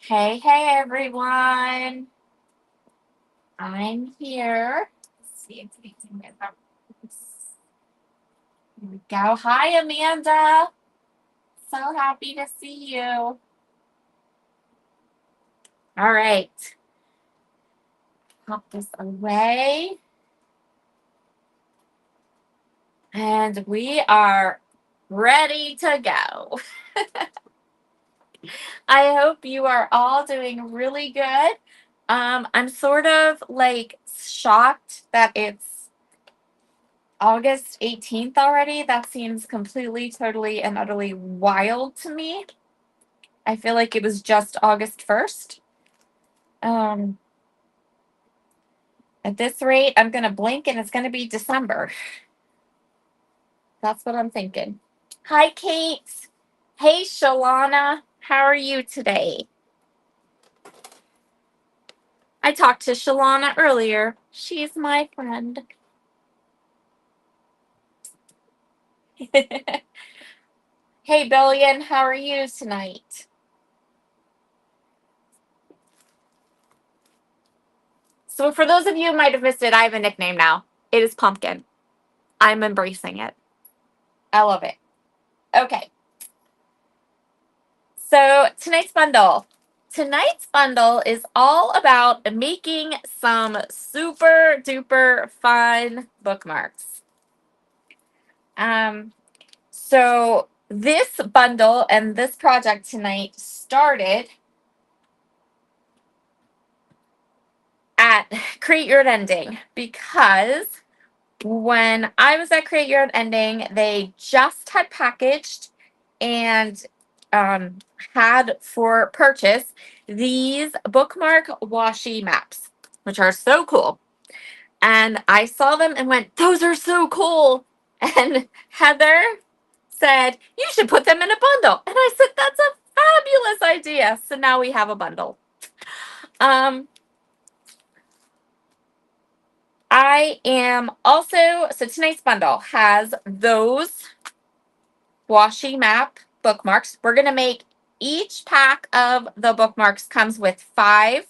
Hey, everyone. I'm here. Let's see if we can get that. Here we go. Hi, Amanda. So happy to see you. All right. Pop this away. And we are ready to go. I hope you are all doing really good. I'm sort of like shocked that it's August 18th already. That seems completely, totally, and utterly wild to me. I feel like it was just August 1st. Um, at this rate, I'm going to blink and it's going to be December. That's what I'm thinking. Hi, Kate. Hey, Shalana. How are you today? I talked to Shalana earlier. She's my friend. Hey, Billion. How are you tonight? So, for those of you who might have missed it, I have a nickname now. It is Pumpkin. I'm embracing it. I love it. Okay. So tonight's bundle. Tonight's bundle is all about making some super duper fun bookmarks. So this bundle and this project tonight started at Create Your Ending because when I was at Create Your Ending, they just had packaged and had for purchase these bookmark washi maps, which are so cool. And I saw them and went, those are so cool. And Heather said, you should put them in a bundle. And I said, that's a fabulous idea. So now we have a bundle. I am also, so tonight's bundle has those washi map bookmarks. We're going to make each pack of the bookmarks comes with 5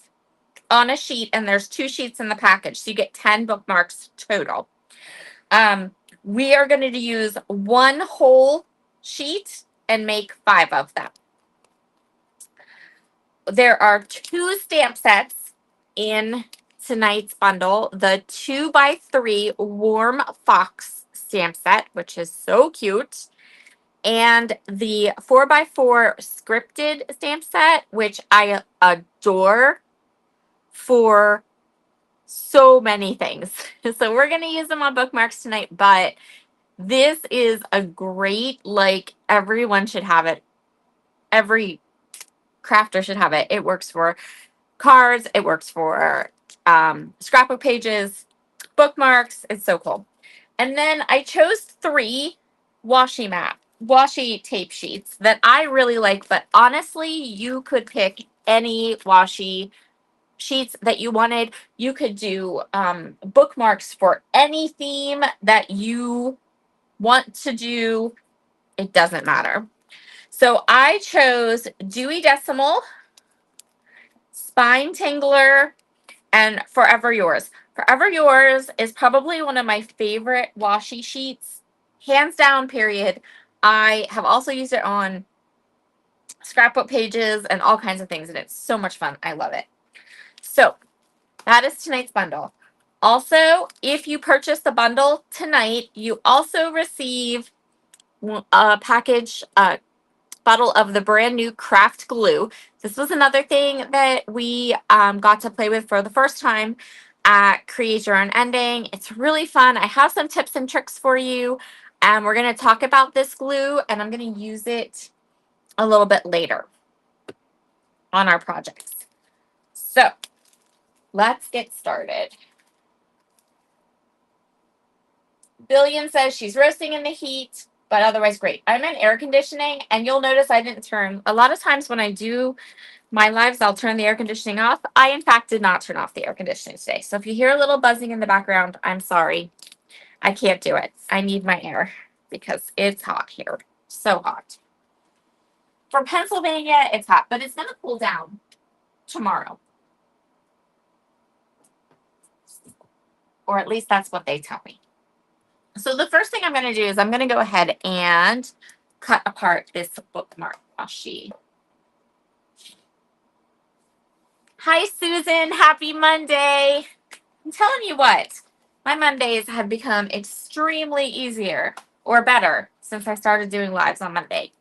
on a sheet, and there's 2 sheets in the package. So you get 10 bookmarks total. We are going to use 1 whole sheet and make 5 of them. There are 2 stamp sets in tonight's bundle. The 2x3 Warm Fox stamp set, which is so cute. And the 4x4 scripted stamp set, which I adore for so many things. So we're going to use them on bookmarks tonight, but this is a great, like, everyone should have it. Every crafter should have it. It works for cards. It works for scrapbook pages, bookmarks. It's so cool. And then I chose 3 washi tape sheets that I really like, but honestly, you could pick any washi sheets that you wanted. You could do bookmarks for any theme that you want to do. It doesn't matter. So I chose Dewey Decimal, Spine Tingler, and Forever Yours. Forever Yours is probably one of my favorite washi sheets, hands down, period. I have also used it on scrapbook pages and all kinds of things, and it's so much fun. I love it. So that is tonight's bundle. Also, if you purchase the bundle tonight, you also receive a package, bottle of the brand new craft glue. This was another thing that we got to play with for the first time at Create Your Own Ending. It's really fun. I have some tips and tricks for you, and we're going to talk about this glue, and I'm going to use it a little bit later on our projects. So let's get started. Billion says she's roasting in the heat, but otherwise great. I'm in air conditioning, and you'll notice I didn't turn. A lot of times when I do my lives, I'll turn the air conditioning off. I, in fact, did not turn off the air conditioning today. So if you hear a little buzzing in the background, I'm sorry. I can't do it. I need my air because it's hot here. So hot. For Pennsylvania, it's hot, but it's going to cool down. tomorrow. Or at least that's what they tell me. So the first thing I'm going to do is I'm going to go ahead and cut apart this bookmark washi. Hi, Susan. Happy Monday. I'm telling you what, my Mondays have become extremely easier or better since I started doing lives on Monday.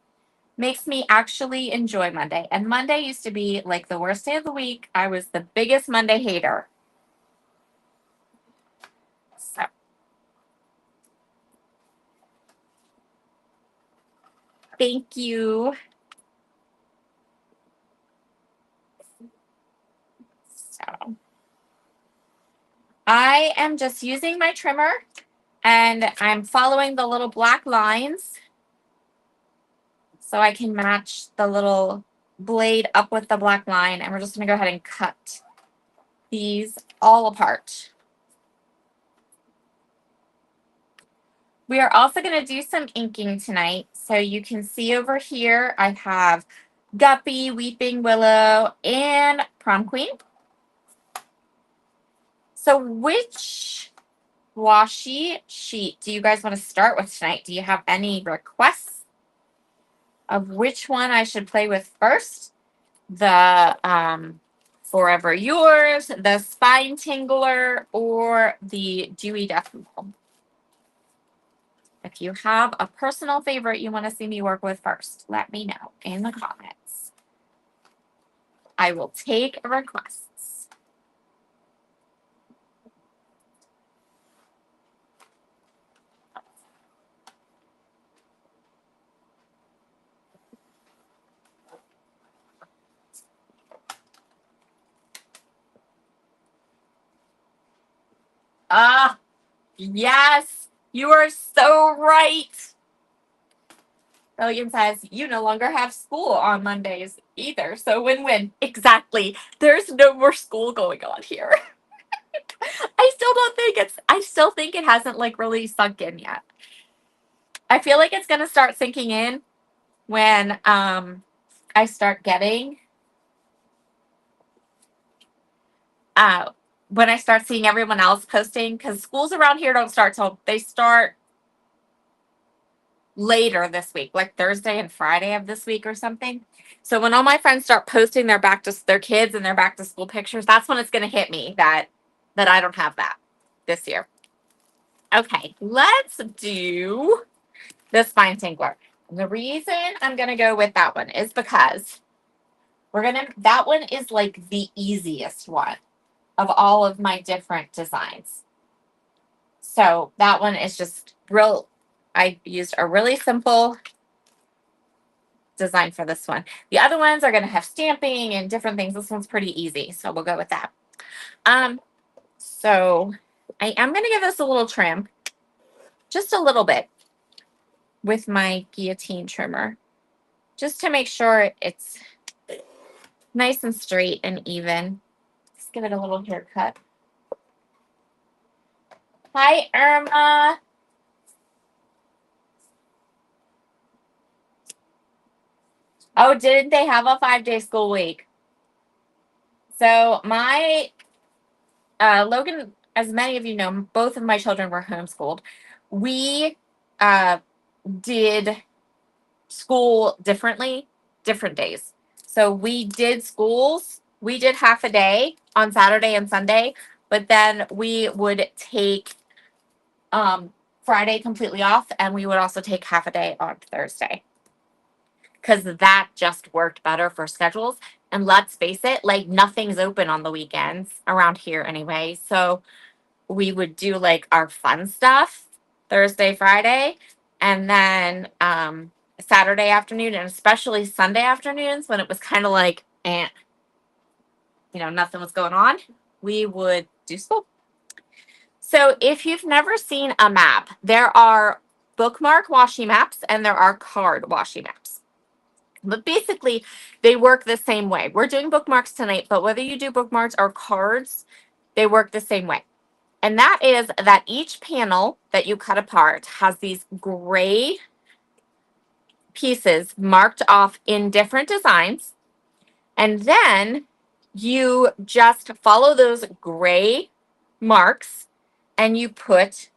Makes me actually enjoy Monday. And Monday used to be like the worst day of the week. I was the biggest Monday hater. So thank you. So I am just using my trimmer and I'm following the little black lines so I can match the little blade up with the black line. And we're just going to go ahead and cut these all apart. We are also going to do some inking tonight. So you can see over here, I have Guppy, Weeping Willow, and Prom Queen. So which washi sheet do you guys want to start with tonight? Do you have any requests of which one I should play with first? The Forever Yours, the Spine Tingler, or the Dewy Death Metal? If you have a personal favorite you want to see me work with first, let me know in the comments. I will take requests. Ah, yes, you are so right. William says, you no longer have school on Mondays either. So win-win. Exactly. There's no more school going on here. I still think it hasn't like really sunk in yet. I feel like it's gonna start sinking in when I start getting when I start seeing everyone else posting, because schools around here don't start till they start later this week, like Thursday and Friday of this week or something. So when all my friends start posting their their kids and their back to school pictures, that's when it's going to hit me that I don't have that this year. Okay, let's do the Spine Tingler. And the reason I'm going to go with that one is because that one is like the easiest one of all of my different designs. So that one is just I used a really simple design for this one. The other ones are going to have stamping and different things. This one's pretty easy, so we'll go with that. So I am going to give this a little trim, just a little bit, with my guillotine trimmer, just to make sure it's nice and straight and even. Let's give it a little haircut. Hi, Irma. Oh, didn't they have a 5-day school week? So my Logan, as many of you know, both of my children were homeschooled. We did school differently, different days. So we did half a day on Saturday and Sunday, but then we would take Friday completely off, and we would also take half a day on Thursday, because that just worked better for schedules. And let's face it, like nothing's open on the weekends around here anyway. So we would do like our fun stuff Thursday, Friday, and then Saturday afternoon, and especially Sunday afternoons when it was kind of like, nothing was going on, we would do school. So if you've never seen a map, there are bookmark washi maps and there are card washi maps. But basically, they work the same way. We're doing bookmarks tonight, but whether you do bookmarks or cards, they work the same way. And that is that each panel that you cut apart has these gray pieces marked off in different designs. And then you just follow those gray marks and you put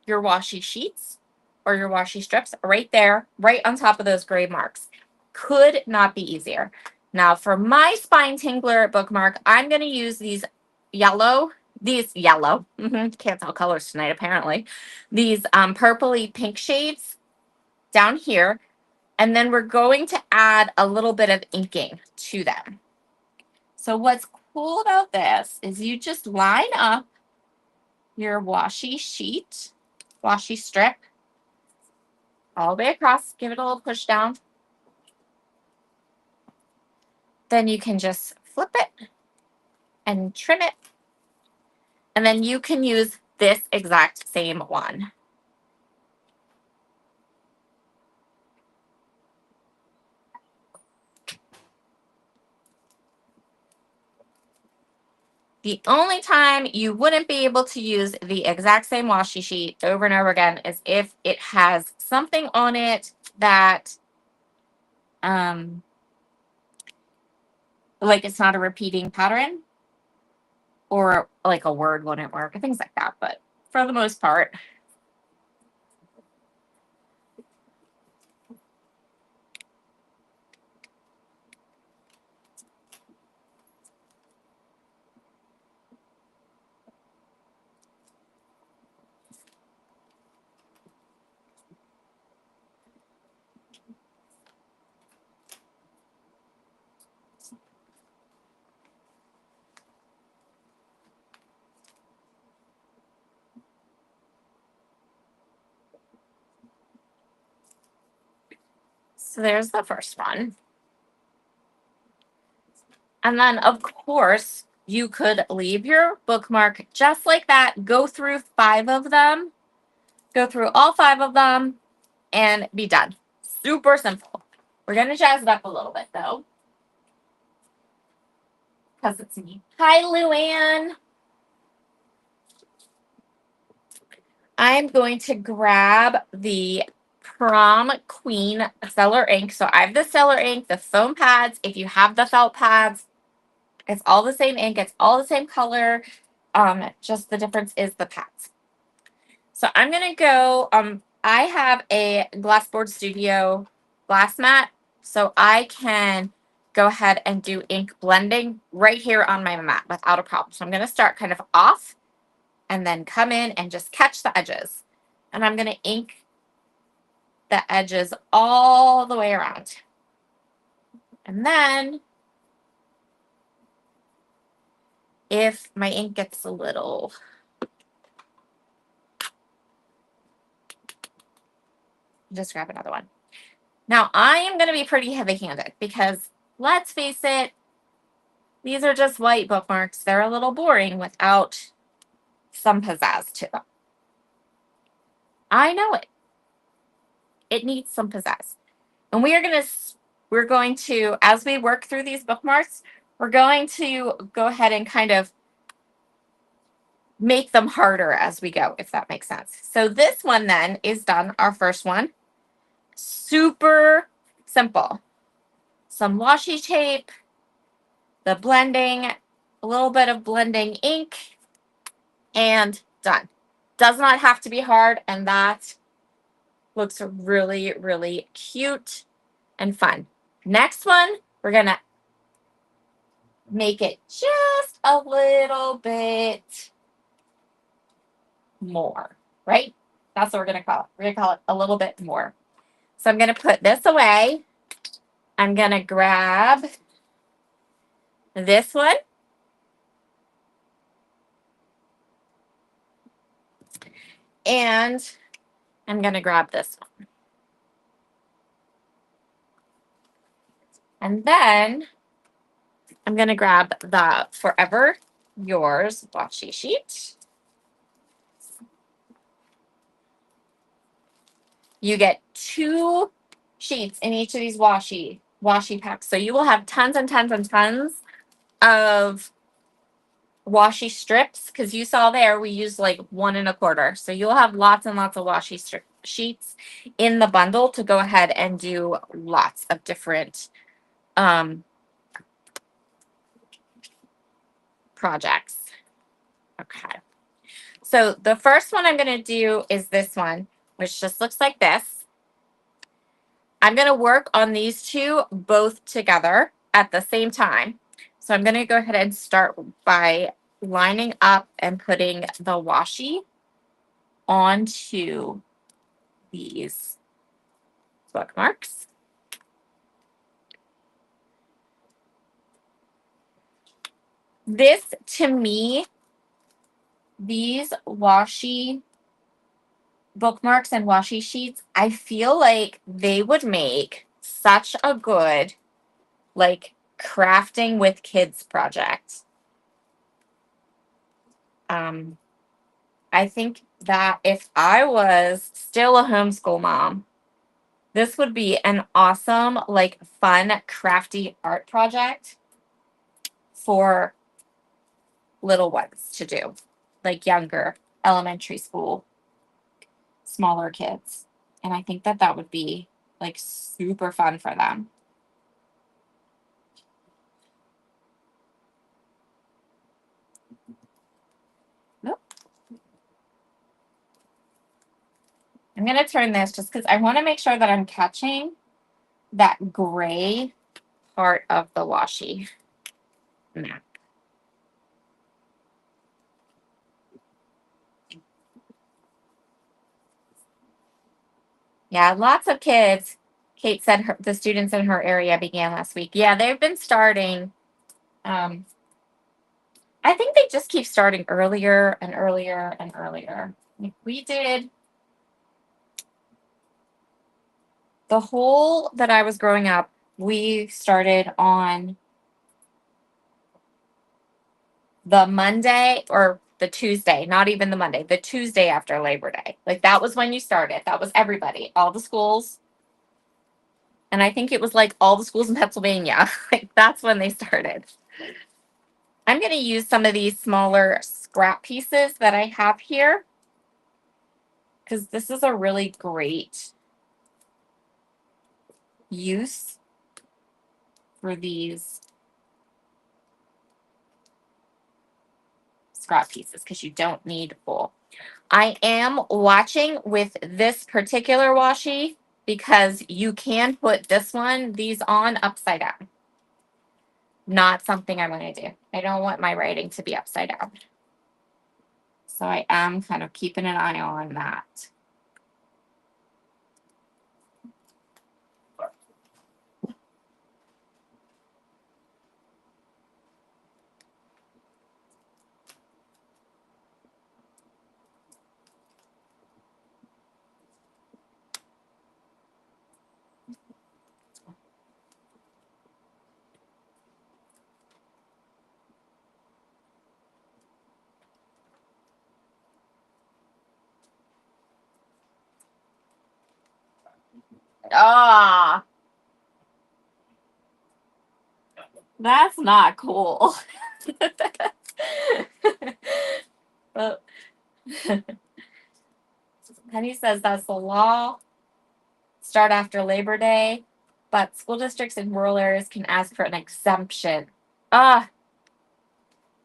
your washi sheets or your washi strips right there, right on top of those gray marks. Could not be easier. Now for my spine tingler bookmark, I'm going to use these yellow, can't tell colors tonight apparently, these purpley pink shades down here. And then we're going to add a little bit of inking to them. So what's cool about this is you just line up your washi sheet, washi strip, all the way across, give it a little push down. Then you can just flip it and trim it. And then you can use this exact same one. The only time you wouldn't be able to use the exact same washi sheet over and over again is if it has something on it that, like it's not a repeating pattern, or like a word wouldn't work, things like that. But for the most part, so there's the first one. And then, of course, you could leave your bookmark just like that, go through 5 of them, go through all 5 of them, and be done. Super simple. We're going to jazz it up a little bit, though, because it's me. Hi, Luann. I'm going to grab the Prom Queen Stellar ink. So I have the Stellar ink, the foam pads. If you have the felt pads, it's all the same ink. It's all the same color. Just the difference is the pads. So I'm going to go, I have a Glassboard Studio glass mat, so I can go ahead and do ink blending right here on my mat without a problem. So I'm going to start kind of off and then come in and just catch the edges. And I'm going to ink the edges all the way around. And then if my ink gets a little, just grab another one. Now I am going to be pretty heavy-handed because let's face it, these are just white bookmarks. They're a little boring without some pizzazz to them. I know it. It needs some pizzazz. And we're going to, as we work through these bookmarks, we're going to go ahead and kind of make them harder as we go, if that makes sense. So this one then is done, our first one. Super simple. Some washi tape, the blending, a little bit of blending ink, and done. Does not have to be hard, and that looks really, really cute and fun. Next one, we're going to make it just a little bit more, right? That's what we're going to call it. We're going to call it a little bit more. So I'm going to put this away. I'm going to grab this one. And I'm going to grab this one. And then I'm going to grab the Forever Yours washi sheet. You get 2 sheets in each of these washi packs. So you will have tons and tons and tons of washi strips, because you saw there we used like 1 1/4. So you'll have lots and lots of washi strip sheets in the bundle to go ahead and do lots of different projects. Okay. So the first one I'm going to do is this one, which just looks like this. I'm going to work on these two both together at the same time. So I'm going to go ahead and start by lining up and putting the washi onto these bookmarks. This, to me, these washi bookmarks and washi sheets, I feel like they would make such a good, like, crafting with kids project. I think that if I was still a homeschool mom, this would be an awesome, like, fun, crafty art project for little ones to do, like younger, elementary school, smaller kids. And I think that that would be, like, super fun for them. Nope. I'm going to turn this just because I want to make sure that I'm catching that gray part of the washi map. Yeah, lots of kids. Kate said the students in her area began last week. Yeah, they've been starting. I think they just keep starting earlier and earlier and earlier. We did the whole that I was growing up. We started on the Monday or the Tuesday, not even the Monday, the Tuesday after Labor Day. Like that was when you started. That was everybody, all the schools. And I think it was like all the schools in Pennsylvania. Like that's when they started. I'm going to use some of these smaller scrap pieces that I have here because this is a really great use for these scrap pieces because you don't need full. I am watching with this particular washi because you can put these on upside down. Not something I want to do. I don't want my writing to be upside down. So I am kind of keeping an eye on that. Ah, that's not cool. But Penny says that's the law. Start after Labor Day, but school districts in rural areas can ask for an exemption. Ah,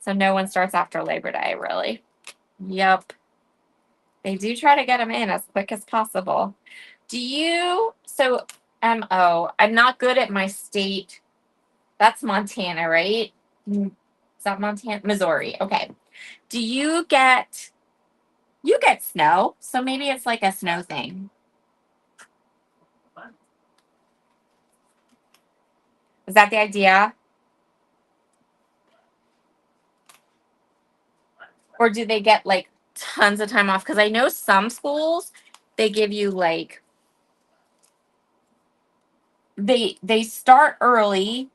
so no one starts after Labor Day, really. Yep. They do try to get them in as quick as possible. I'm not good at my state. That's Montana, right? Is that Montana? Missouri. Okay. You get snow, so maybe it's like a snow thing. Is that the idea? Or do they get like tons of time off? Because I know some schools, they give you like they start early.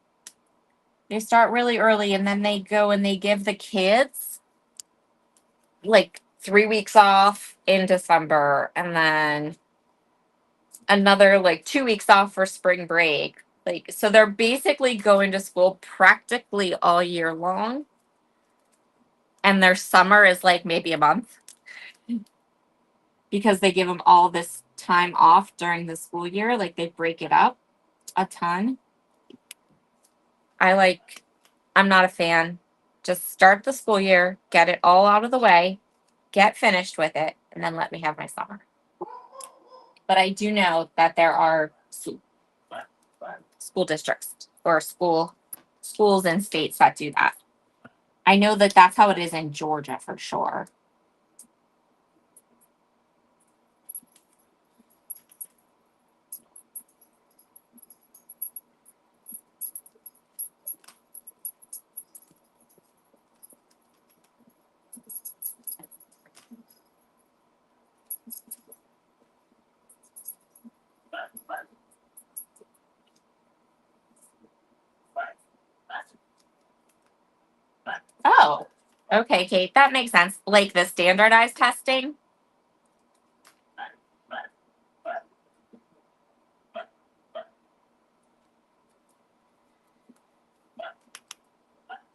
They start really early and then they go and they give the kids like 3 weeks off in December and then another like 2 weeks off for spring break. Like so they're basically going to school practically all year long. And their summer is like maybe a month because they give them all this time off during the school year. Like they break it up a ton. I'm not a fan. Just start the school year, get it all out of the way, get finished with it, and then let me have my summer. But I do know that there are school districts or schools and states that do that. I know that that's how it is in Georgia for sure. Oh, okay, Kate, that makes sense. Like the standardized testing.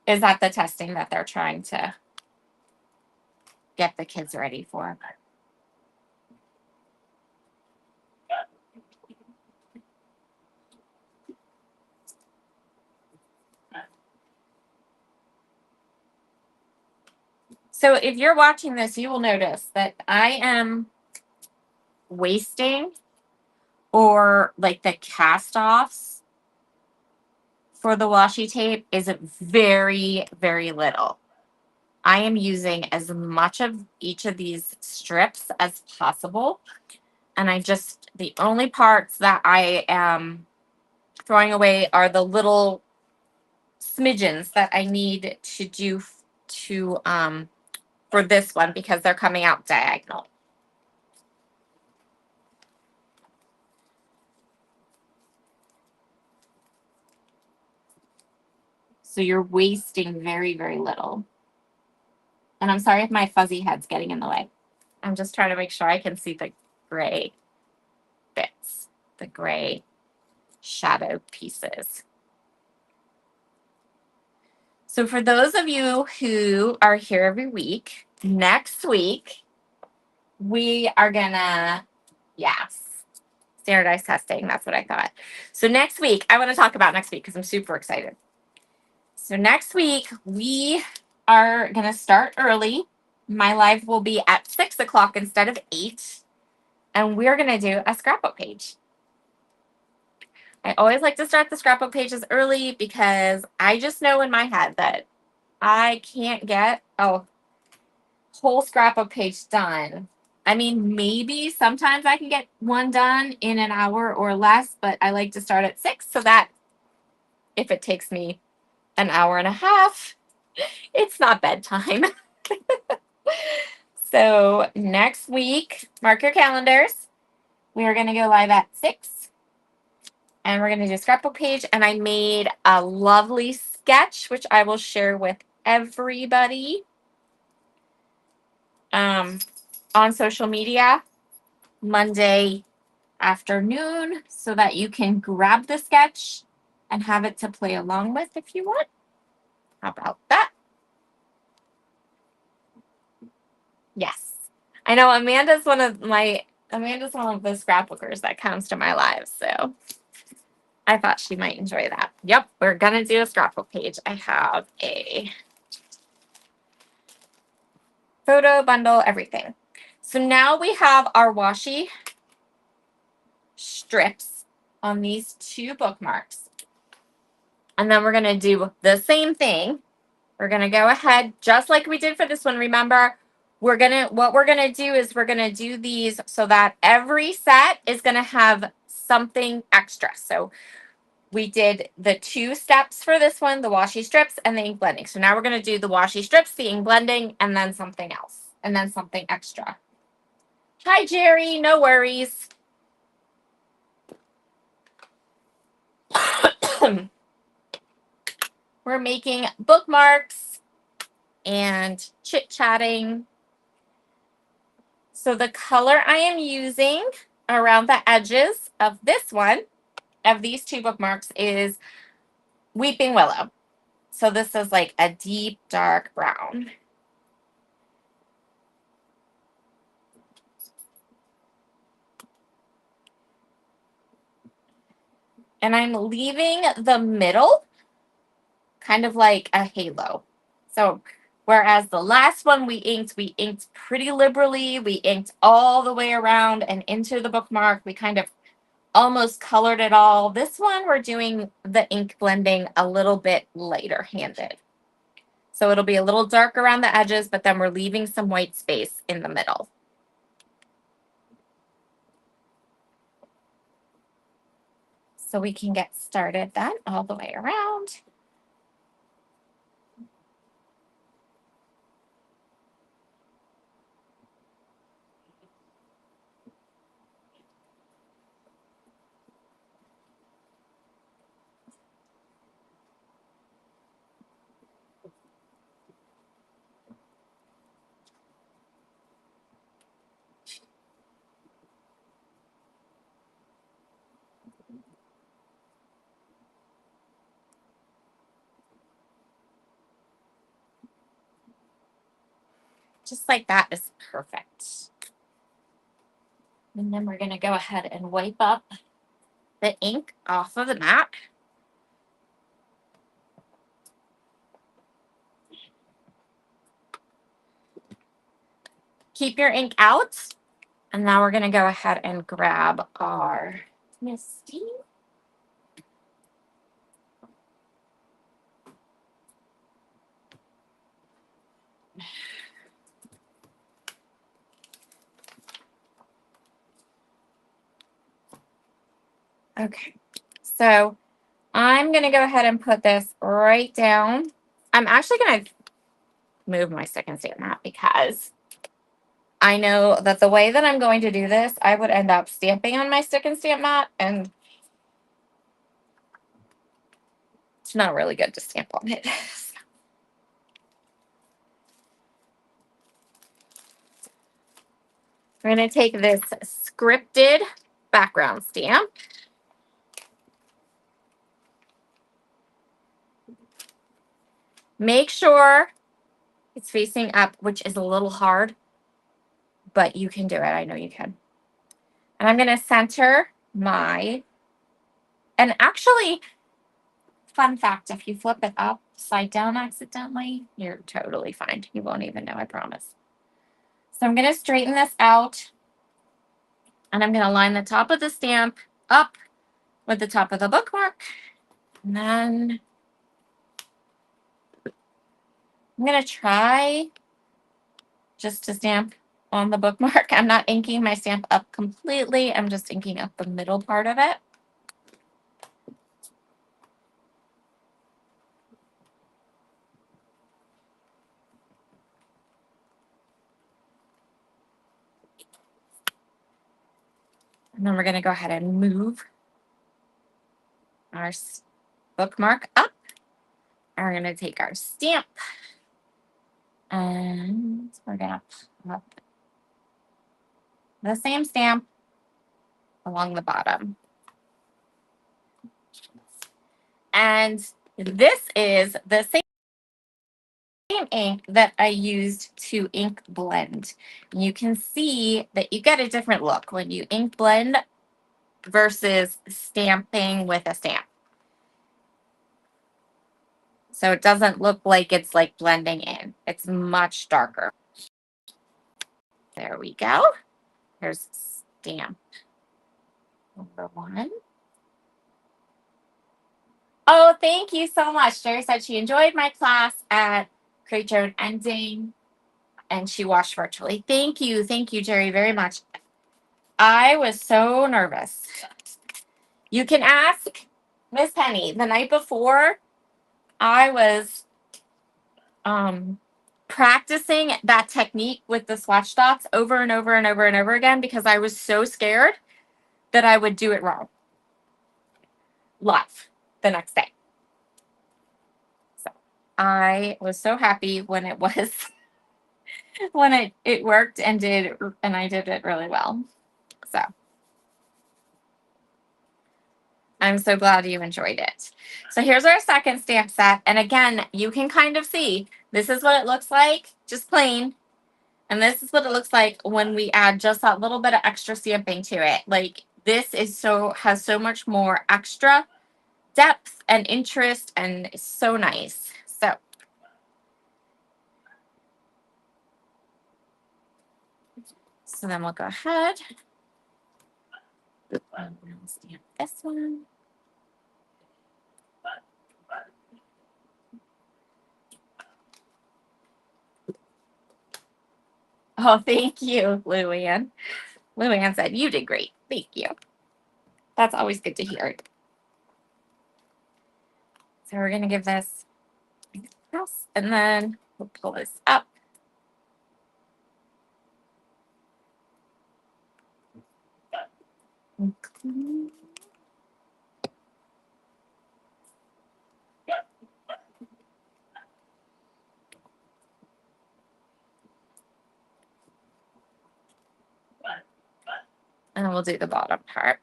Is that the testing that they're trying to get the kids ready for? So if you're watching this, you will notice that I am wasting, or like the cast offs for the washi tape is very, very little. I am using as much of each of these strips as possible. And the only parts that I am throwing away are the little smidgens that I need to do for this one because they're coming out diagonal. So you're wasting very, very little. And I'm sorry if my fuzzy head's getting in the way. I'm just trying to make sure I can see the gray bits, the gray shadow pieces. So for those of you who are here every week, next week, we are gonna, yes, standardized testing. That's what I thought. So next week, I want to talk about next week because I'm super excited. So next week, we are gonna start early. My live will be at 6 o'clock instead of 8. And we're gonna do a scrapbook page. I always like to start the scrapbook pages early because I just know in my head that I can't get a whole scrapbook page done. I mean, maybe sometimes I can get one done in an hour or less, but I like to start at 6 so that if it takes me an hour and a half, it's not bedtime. So next week, mark your calendars. We are going to go live at 6. And we're going to do a scrapbook page. And I made a lovely sketch, which I will share with everybody on social media Monday afternoon so that you can grab the sketch and have it to play along with if you want. How about that? Yes. I know Amanda's one of the scrapbookers that comes to my live, so I thought she might enjoy that. Yep, we're gonna do a scrapbook page. I have a photo bundle, everything. So now we have our washi strips on these 2 bookmarks. And then we're gonna do the same thing. We're gonna go ahead, just like we did for this one. Remember, what we're gonna do is we're gonna do these so that every set is gonna have something extra. So we did the 2 steps for this one, the washi strips and the ink blending. So now we're gonna do the washi strips, the ink blending, and then something else, and then something extra. Hi, Jerry, no worries. We're making bookmarks and chit-chatting. So the color I am using around the edges of this one, of these 2 bookmarks, is Weeping Willow. So this is like a deep, dark brown. And I'm leaving the middle kind of like a halo. Does So whereas the last one we inked pretty liberally. We inked all the way around and into the bookmark. We kind of almost colored it all. This one, we're doing the ink blending a little bit lighter handed. So it'll be a little dark around the edges, but then we're leaving some white space in the middle. So we can get started then all the way around. Just like that is perfect. And then we're going to go ahead and wipe up the ink off of the mat. Keep your ink out. And now we're going to go ahead and grab our Misty. Okay, so I'm going to go ahead and put this right down. I'm actually going to move my stick and stamp mat because I know that the way that I'm going to do this, I would end up stamping on my stick and stamp mat, and it's not really good to stamp on it. We're going to take this scripted background stamp. Make sure it's facing up, which is a little hard, but you can do it. I know you can. And I'm going to center my, and actually, fun fact, if you flip it upside down accidentally, you're totally fine. You won't even know, I promise. So I'm going to straighten this out, and I'm going to line the top of the stamp up with the top of the bookmark. And then I'm going to try just to stamp on the bookmark. I'm not inking my stamp up completely. I'm just inking up the middle part of it. And then we're going to go ahead and move our bookmark up. And we're going to take our stamp and we're going to pop the same stamp along the bottom. And this is the same ink that I used to ink blend. You can see that you get a different look when you ink blend versus stamping with a stamp. So it doesn't look like it's like blending in. It's much darker. There we go. Here's stamp number 1. Oh, thank you so much. Jerry said she enjoyed my class at Create Your Own Ending and she watched virtually. Thank you, Jerry, very much. I was so nervous. You can ask Miss Penny. The night before, I was practicing that technique with the swatch dots over and over and over and over again because I was so scared that I would do it wrong live the next day. So I was so happy when it was when it worked and I did it really well. So I'm so glad you enjoyed it. So here's our second stamp set. And again, you can kind of see this is what it looks like, just plain. And this is what it looks like when we add just that little bit of extra stamping to it. Like this is has so much more extra depth and interest and it's so nice. So So then we'll go ahead. And we'll stamp this one. Oh, thank you, Luann. Luann said, you did great. Thank you. That's always good to hear. So we're going to give this, and then we'll pull this up. And then we'll do the bottom part.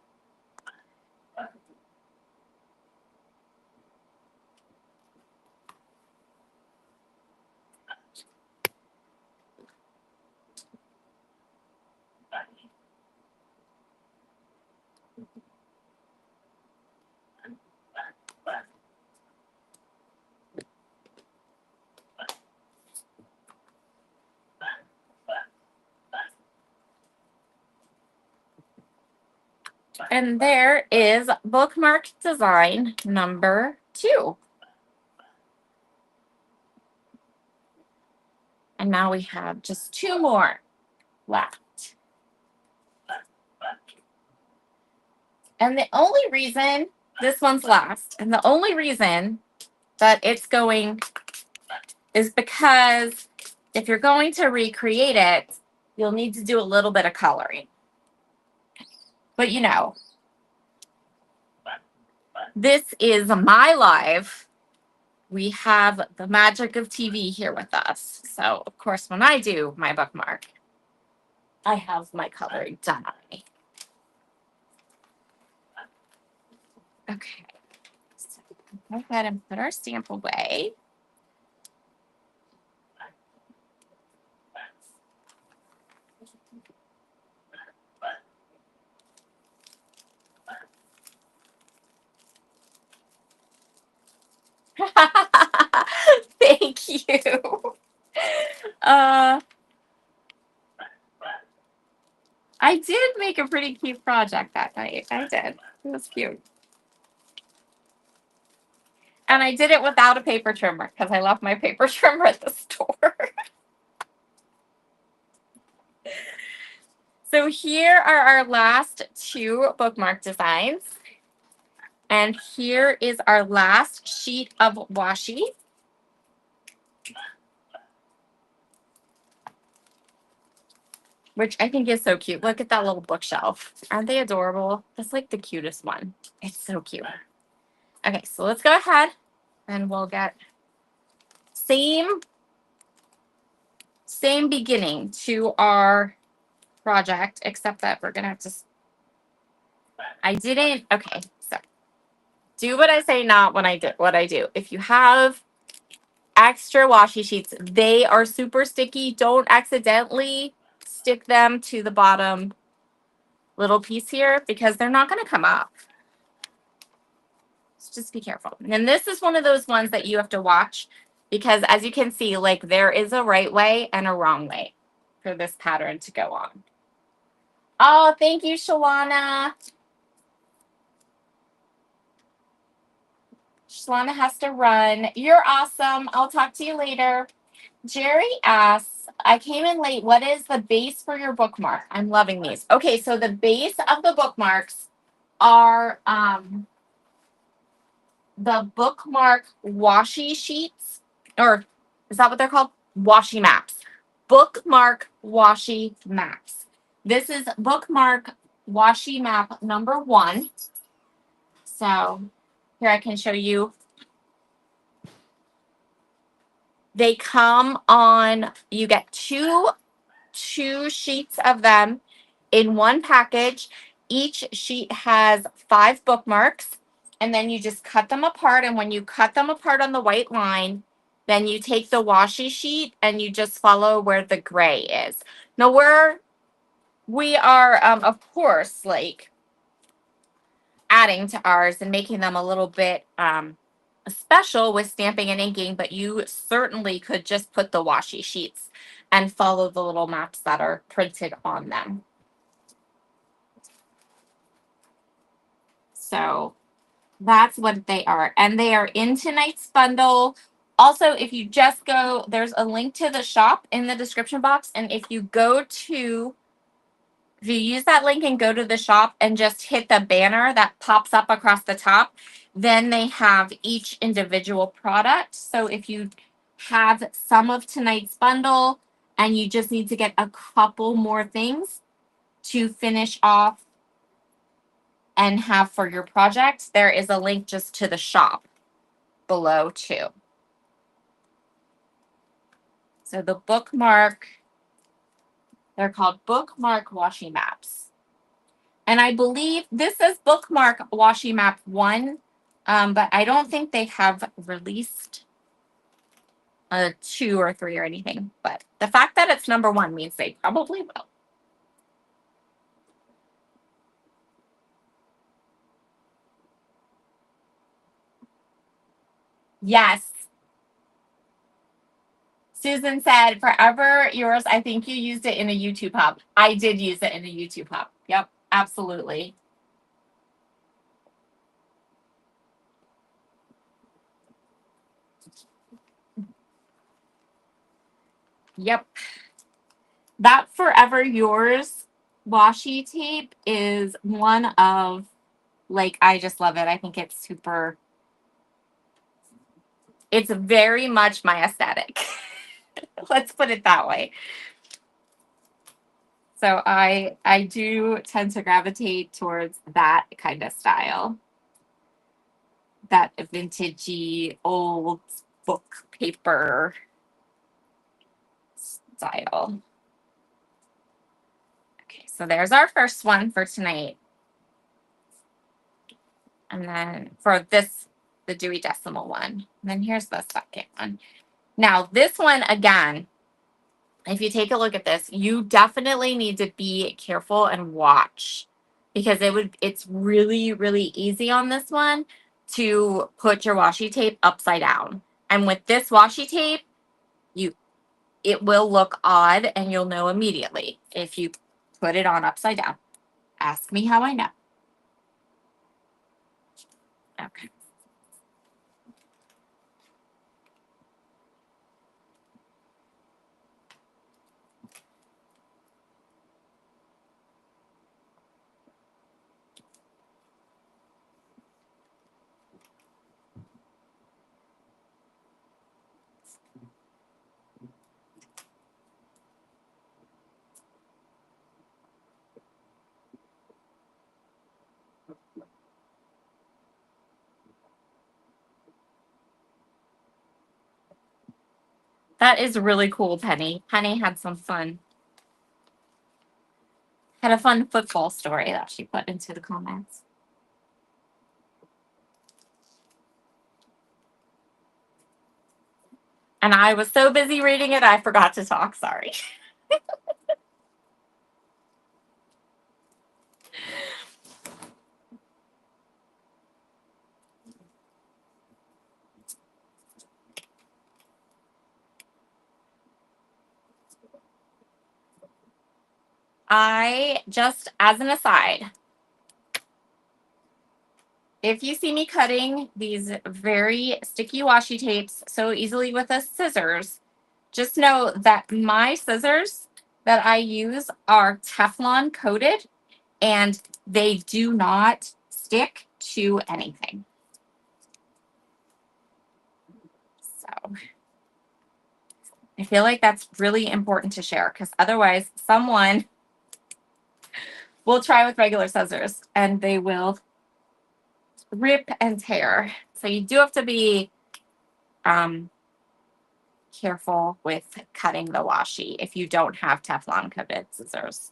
And there is bookmark design number 2. And now we have just 2 more left. And the only reason this one's last, and the only reason that it's going is because if you're going to recreate it, you'll need to do a little bit of coloring. But you know, this is my life. We have the magic of TV here with us. So, of course, when I do my bookmark, I have my coloring done already. Okay. So go ahead and put our stamp away. Thank you. I did make a pretty cute project that night. I did. It was cute. And I did it without a paper trimmer because I left my paper trimmer at the store. So here are our last 2 bookmark designs. And here is our last sheet of washi. Which I think is so cute. Look at that little bookshelf. Aren't they adorable? That's like the cutest one. It's so cute. Okay, so let's go ahead and we'll get same beginning to our project, except that we're gonna have to, okay, so do what I say, not what I do. If you have extra washi sheets, they are super sticky. Don't accidentally stick them to the bottom little piece here because they're not going to come up. So just be careful. And this is one of those ones that you have to watch because as you can see, like there is a right way and a wrong way for this pattern to go on. Oh, thank you, Shalana. Shalana has to run. You're awesome. I'll talk to you later. Jerry asks, I came in late. What is the base for your bookmark? I'm loving these. Okay, so the base of the bookmarks are the bookmark washi sheets, or is that what they're called? Washi maps. Bookmark washi maps. This is bookmark washi map number 1. So here I can show you. They come on, you get two sheets of them in one package. Each sheet has 5 bookmarks, and then you just cut them apart. And when you cut them apart on the white line, then you take the washi sheet and you just follow where the gray is. Now we are, of course, like adding to ours and making them a little bit special with stamping and inking, but you certainly could just put the washi sheets and follow the little maps that are printed on them. So that's what they are. And they are in tonight's bundle. Also, if you just go, there's a link to the shop in the description box. And if you use that link and go to the shop and just hit the banner that pops up across the top, then they have each individual product. So if you have some of tonight's bundle and you just need to get a couple more things to finish off and have for your project, there is a link just to the shop below too. So the bookmark, they're called bookmark washi maps. And I believe this is bookmark washi map 1, but I don't think they have released a 2 or 3 or anything. But the fact that it's number 1 means they probably will. Yes. Susan said, forever yours. I think you used it in a YouTube hub. I did use it in a YouTube hub. Yep, absolutely. Yep. That Forever Yours washi tape is one of, like, I just love it. I think it's super, it's very much my aesthetic. Let's put it that way. So I do tend to gravitate towards that kind of style. That vintagey old book paper style. Okay, so there's our first one for tonight. And then for this, the Dewey Decimal one. And then here's the second one. Now, this one, again, if you take a look at this, you definitely need to be careful and watch, because it's really, really easy on this one to put your washi tape upside down. And with this washi tape, it will look odd and you'll know immediately if you put it on upside down. Ask me how I know. Okay. That is really cool, Penny. Penny had some fun. Had a fun football story that she put into the comments. And I was so busy reading it, I forgot to talk. Sorry. I just, as an aside, if you see me cutting these very sticky washi tapes so easily with a scissors, just know that my scissors that I use are Teflon coated and they do not stick to anything. So I feel like that's really important to share, because otherwise someone will try with regular scissors and they will rip and tear. So you do have to be careful with cutting the washi if you don't have Teflon coated scissors.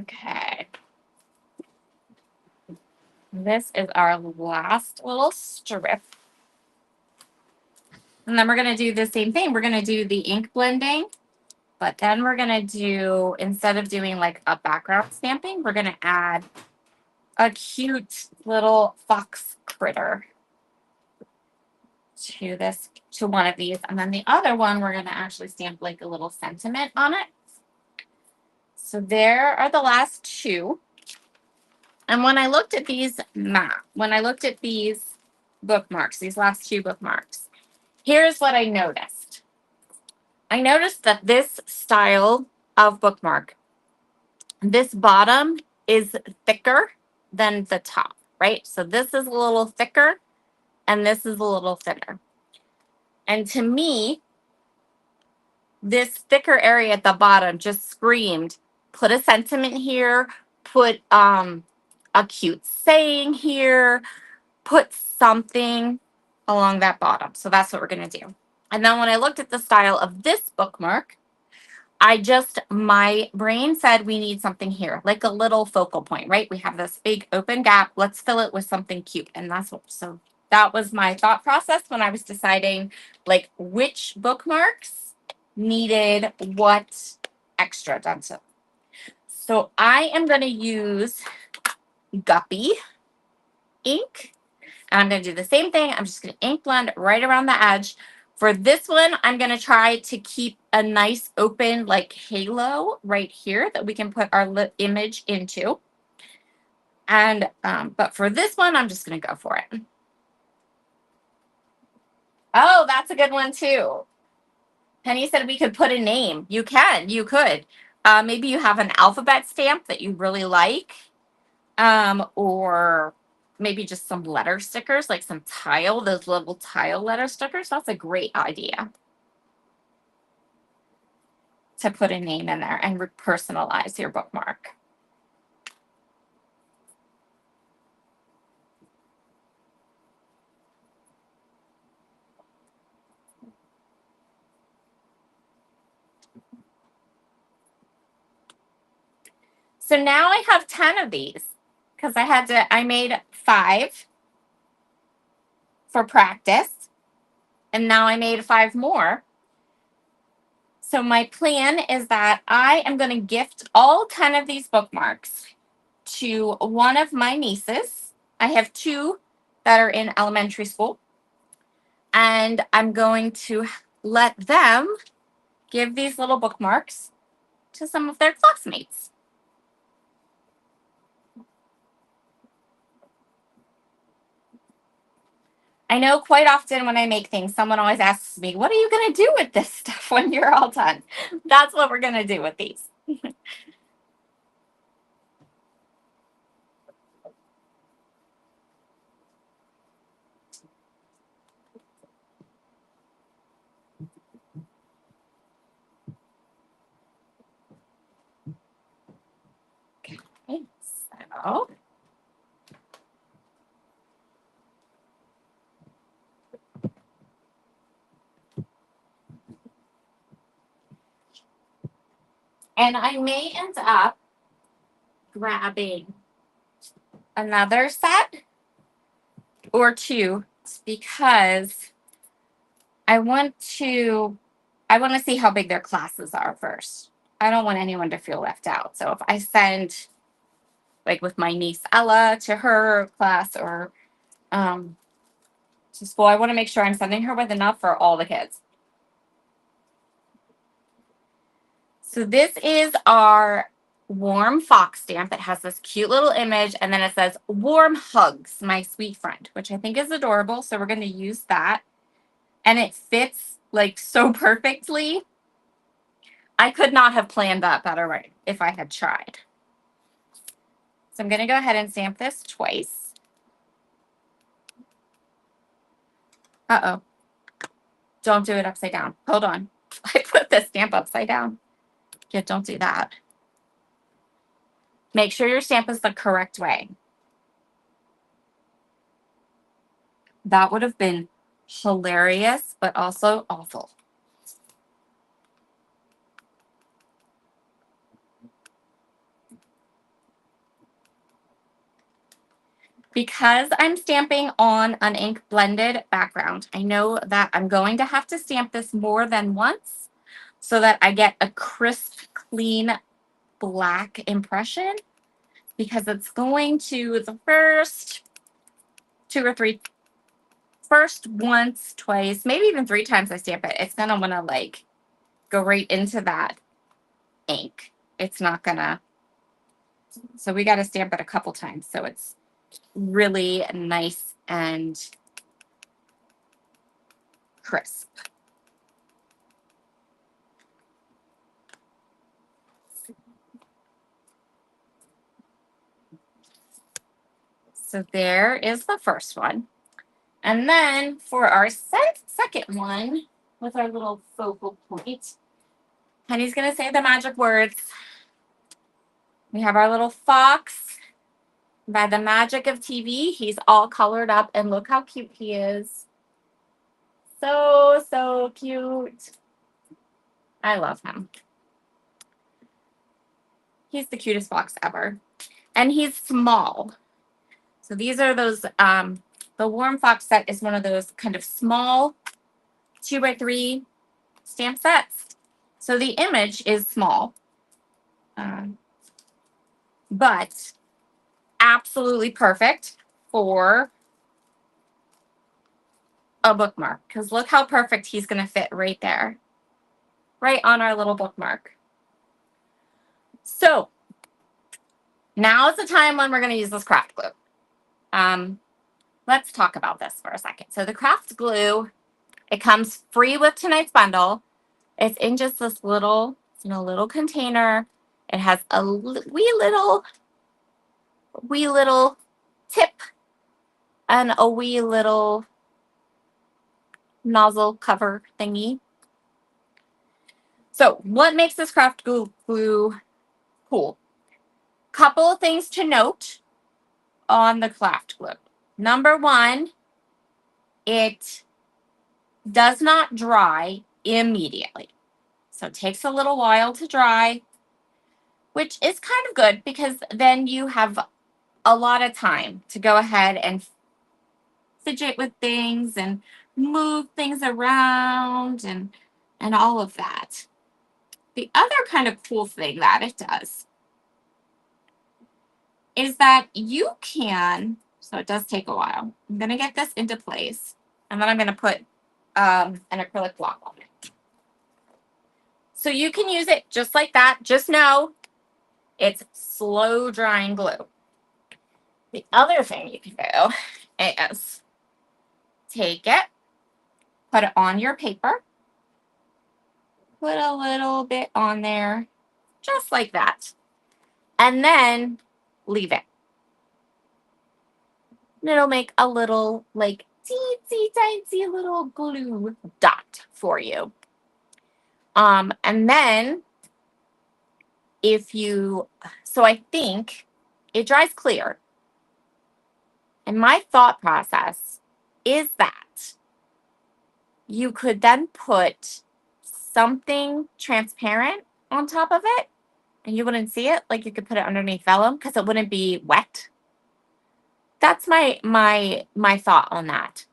Okay. This is our last little strip. And then we're going to do the same thing. We're going to do the ink blending, but then we're going to do, instead of doing like a background stamping, we're going to add a cute little fox critter to one of these. And then the other one, we're going to actually stamp like a little sentiment on it. So there are the last two. And when I looked at these bookmarks, these last two bookmarks, here's what I noticed. I noticed that this style of bookmark, this bottom is thicker than the top, right? So this is a little thicker and this is a little thinner. And to me, this thicker area at the bottom just screamed, put a sentiment here, put a cute saying here, put something along that bottom. So that's what we're going to do. And then when I looked at the style of this bookmark, my brain said we need something here, like a little focal point, right? We have this big open gap. Let's fill it with something cute. And so that was my thought process when I was deciding like which bookmarks needed what extra done to. So I am going to use Guppy ink. And I'm going to do the same thing. I'm just going to ink blend right around the edge. For this one, I'm going to try to keep a nice open like halo right here that we can put our image into. And but for this one, I'm just going to go for it. Oh, that's a good one too. Penny said we could put a name. You could. Maybe you have an alphabet stamp that you really like. Or maybe just some letter stickers, like some those little tile letter stickers. That's a great idea to put a name in there and personalize your bookmark. So now I have 10 of these because I made 5 for practice, and now I made 5 more. So my plan is that I am going to gift all 10 of these bookmarks to one of my nieces. I have 2 that are in elementary school, and I'm going to let them give these little bookmarks to some of their classmates. I know quite often when I make things, someone always asks me, what are you going to do with this stuff when you're all done? That's what we're going to do with these. Okay, so and I may end up grabbing another set or 2 because I want to see how big their classes are first. I don't want anyone to feel left out. So if I send like with my niece Ella to her class or to school, I want to make sure I'm sending her with enough for all the kids. So this is our warm fox stamp. It has this cute little image, and then it says warm hugs, my sweet friend, which I think is adorable. So we're going to use that. And it fits like so perfectly. I could not have planned that better, right, if I had tried. So I'm going to go ahead and stamp this twice. Uh-oh. Don't do it upside down. Hold on. I put the stamp upside down. Yeah, don't do that. Make sure your stamp is the correct way. That would have been hilarious, but also awful. Because I'm stamping on an ink blended background, I know that I'm going to have to stamp this more than once so that I get a crisp, clean black impression, because it's going to the first two or three, first once, twice, maybe even three times I stamp it, it's going to want to like go right into that ink. It's not going to, so we got to stamp it a couple times so it's really nice and crisp. So there is the first one. And then for our second one, with our little focal point, Henny's going to say the magic words. We have our little fox. By the magic of TV, he's all colored up, and look how cute he is. So, so cute. I love him. He's the cutest fox ever. And he's small. So these are those, the Warm Fox set is one of those kind of small 2x3 stamp sets. So the image is small, but absolutely perfect for a bookmark, because look how perfect he's going to fit right there, right on our little bookmark. So now is the time when we're going to use this craft glue. Let's talk about this for a second. So the craft glue, it comes free with tonight's bundle. It's in just this little, little container. It has a wee little tip and a wee little nozzle cover thingy. So what makes this craft glue cool? Couple of things to note on the craft glue. Number one, it does not dry immediately. So it takes a little while to dry, which is kind of good because then you have a lot of time to go ahead and fidget with things and move things around and all of that. The other kind of cool thing that it does is that you can, so it does take a while. I'm going to get this into place, and then I'm going to put an acrylic block on it. So you can use it just like that. Just know it's slow drying glue. The other thing you can do is take it, put it on your paper, put a little bit on there, just like that, and then leave it. And it'll make a little, like, teensy tiny little glue dot for you. And then so I think it dries clear. And my thought process is that you could then put something transparent on top of it and you wouldn't see it. Like you could put it underneath vellum because it wouldn't be wet. That's my thought on that.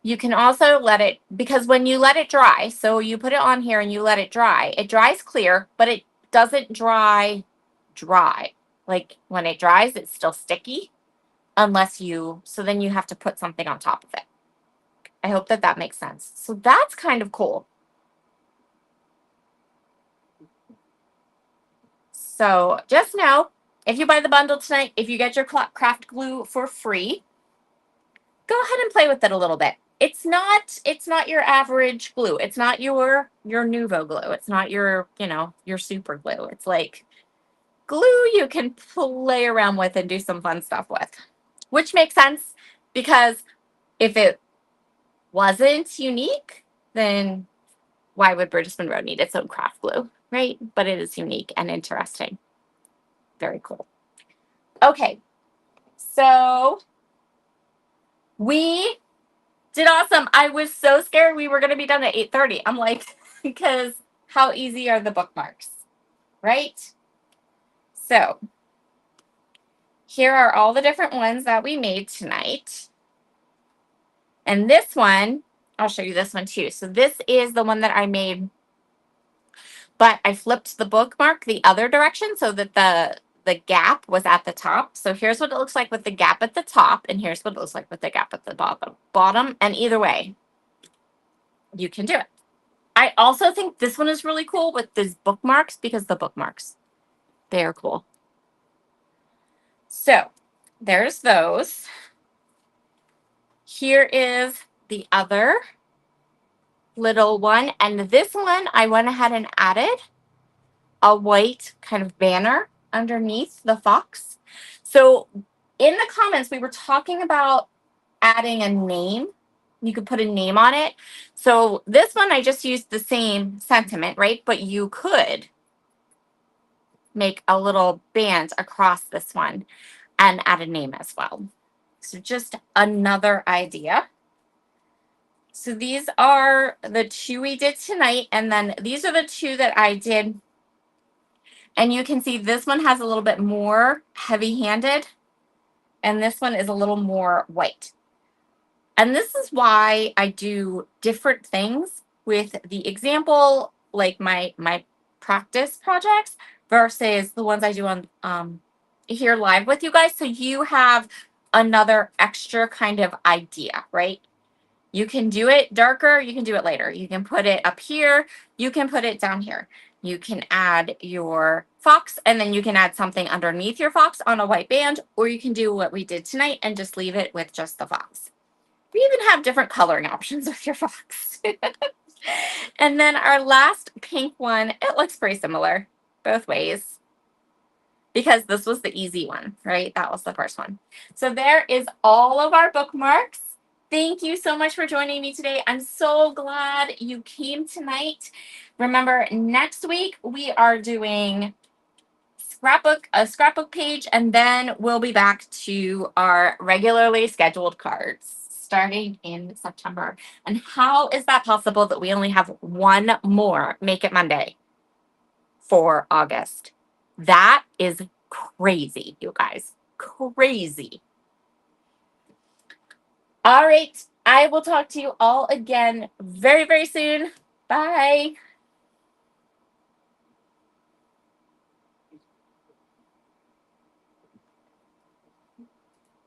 You can also let it, because when you let it dry, so you put it on here and you let it dries clear, but it doesn't dry. Like when it dries, it's still sticky so then you have to put something on top of it. I hope that makes sense. So that's kind of cool. So just know, if you buy the bundle tonight, if you get your craft glue for free, go ahead and play with it a little bit. It's not your average glue. It's not your Nuvo glue. It's not your super glue. It's like glue you can play around with and do some fun stuff with, which makes sense because if it wasn't unique, then why would Burgess Monroe need its own craft glue, right? But it is unique and interesting. Very cool. Okay, so we did awesome. I was so scared we were going to be done at 8:30. I'm like, because how easy are the bookmarks, right? So here are all the different ones that we made tonight. And this one, I'll show you this one too. So this is the one that I made, but I flipped the bookmark the other direction so that the gap was at the top. So here's what it looks like with the gap at the top, and here's what it looks like with the gap at the bottom. And either way, you can do it. I also think this one is really cool with these bookmarks because the bookmarks, they are cool. So there's those. Here is the other little one. And this one, I went ahead and added a white kind of banner underneath the fox. So in the comments, we were talking about adding a name. You could put a name on it. So this one, I just used the same sentiment, right? But you could make a little band across this one and add a name as well. So just another idea. So these are the two we did tonight. And then these are the two that I did. And you can see this one has a little bit more heavy-handed. And this one is a little more white. And this is why I do different things with the example, like my practice projects versus the ones I do on here live with you guys. So you have another extra kind of idea, right? You can do it darker, you can do it later. You can put it up here, you can put it down here. You can add your fox and then you can add something underneath your fox on a white band, or you can do what we did tonight and just leave it with just the fox. We even have different coloring options with your fox. And then our last pink one, it looks pretty similar both ways because this was the easy one, right? That was the first one. So there is all of our bookmarks. Thank you so much for joining me today. I'm so glad you came tonight. Remember, next week we are doing a scrapbook page, and then we'll be back to our regularly scheduled cards starting in September. And how is that possible that we only have one more Make It Monday for August? That is crazy, you guys. Crazy. All right. I will talk to you all again very, very soon. Bye.